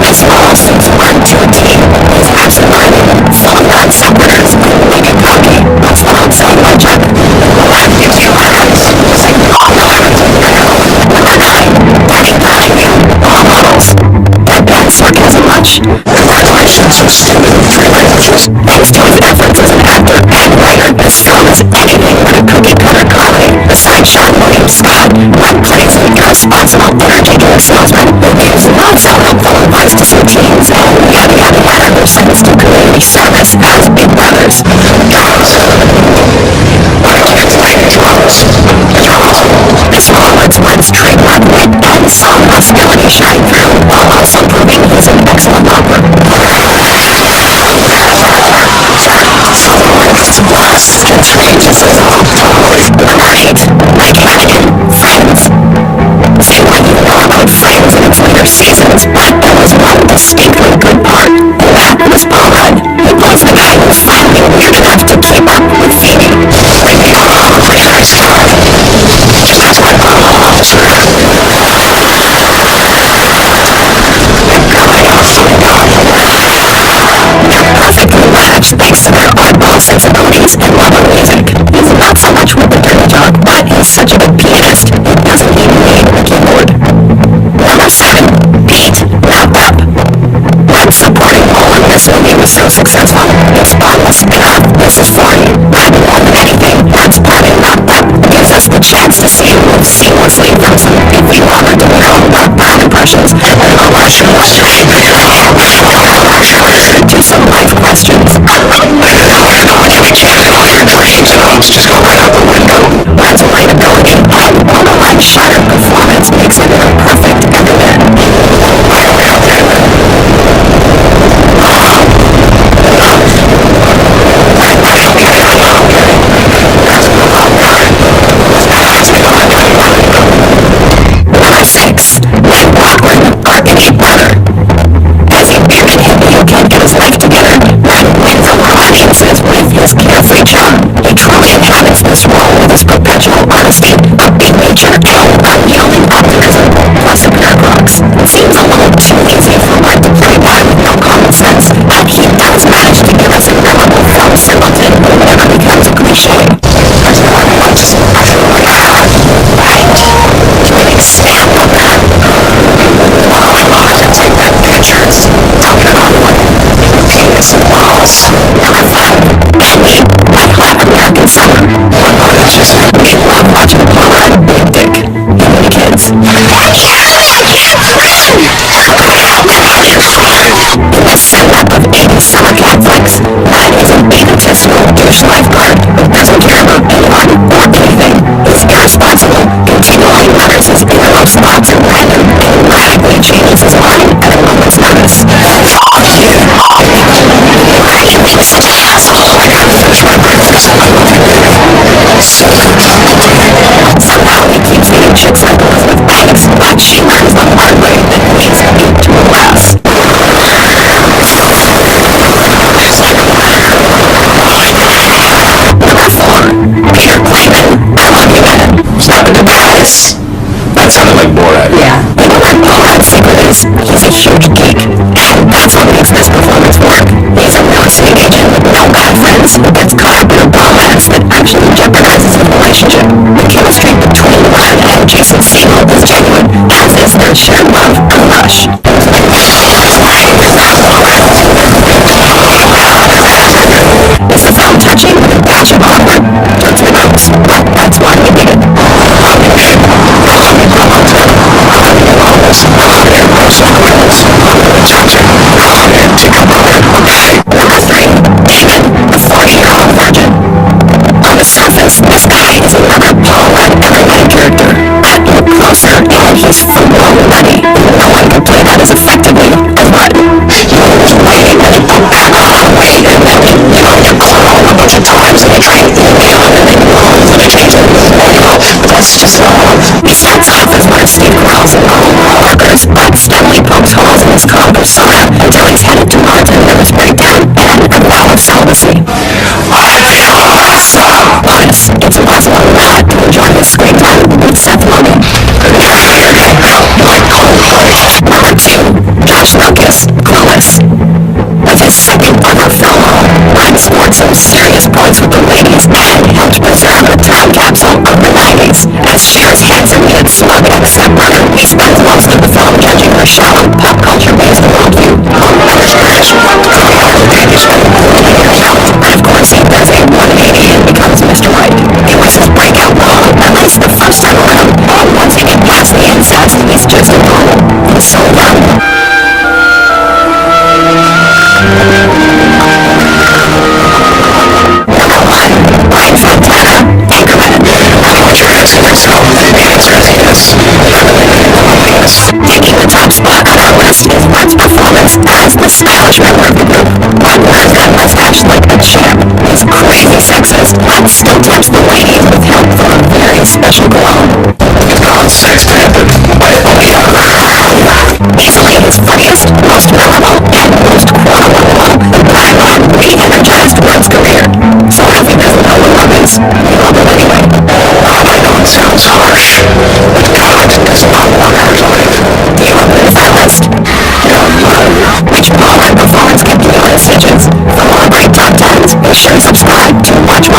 It's all seems work to a team. It's absolutely some non-sequiturs. Like a cookie. That's what I'm saying, my Chuck. If you ask, say all all models. That bad sarcasm much. Congratulations, you stupid three languages. Thanks to his efforts as an actor and writer, as strong as anything but a cookie-cutter comedy. Besides Sean William Scott, Mark plays an irresponsible, entertaining salesman who gives not-so-helpful advice to some teens, and yada yada yada who sends to community service as Big Brothers. It's Robert's once trademark wit and some hostility shine through, while also proving he's an excellent opera. Right, like action, Friends. Say what you know about Friends in its later seasons, but there was one distinctly good part, and that was Paul Rudd. He plays the guy who's finally weird enough to keep up with Phoebe. Thanks to their oddball sensibilities and love of music. He's not so much with the dirty talk, but he's such a good pianist, he doesn't even need a keyboard. Number 7. Pete. Wrap Up. When supporting role in this movie was so successful, it's spotless enough. This is 40. Rather than anything, that's part in Wrap Up gives us the chance to see him move seamlessly from some beefy Robert De Niro rock band impressions to some life questions. Just go right out the window. That's relatability and borderline shattered performance makes it a perfect end-to-end. Number 6. Nate Bachman, our innate brother. As a bearded hippie who can't get his life together, Matt wins over audiences with his carefree charm. He truly inhabits this role with his perpetual honesty, upbeat nature, and unyielding optimism, plus a pair of rocks. It seems a little too easy for Mark to play by with no common sense, but he does manage to give us a memorable film simpleton who never becomes a cliche. Right. Stand on that. Take that pictures. Talking about what? Penis and balls. Number 5. Andy. Like Hot American Summer. We love watching Paul Rudd big dick. How many kids? In the setup of 80s summer Catholics, Matt is an egotistical douche lifeguard who doesn't care about anyone or anything. He's irresponsible, continually mutters his innermost thoughts at random, and radically changes his mind at a moment's notice. Somehow he keeps eating chicks like Elizabeth Banks, but she learns the hard way that he's beat to a glass. Number 4. Peter Clayman, I love you, man. Stop it, guys. That sounded like Borat. Yeah. You know what Paul Rudd's secret is? He's a huge geek. And that's what makes this performance work. He's a real estate agent with no bad friends who gets caught up in a bromance that actually jeopardizes the relationship. The chemistry between Rudd and Jason Segel is genuine, as is their shared love of Rush. Is the film touching with a batch of awkward? Don't you know? But that's why we did it. Number 3. Damon, the 40-year-old virgin. On the surface, this guy is another Paul Rudd everyman character. But look closer, and he's full-blown nutty. No one can play that as effectively as Rudd. Waiting, and then you know, you call a bunch of times, and you try to email, and then you roll, and you change it, but that's just he starts off as one of Steve Carell's co-workers, but steadily pokes holes in his persona until he's headed towards a nervous breakdown and a vow of celibacy. I feel awesome! Bonus, it's impossible not to enjoy his screen time with Seth Rogen. is the stylish member of the group. One wears that mustache like a champ. He's crazy sexist, but still tempts the ladies with help from a very special cologne. He's called Sex Panther by Olivia. Easily his funniest, most memorable, and most quotable. The dialogue re-energized Rod's career. So if he doesn't know what love is, he love it anyway. I know it sounds harsh, but God does not want her to live. Do you agree with that list? Which Paul and performance can be on stitches. For more great top 10s, be sure to subscribe to Watch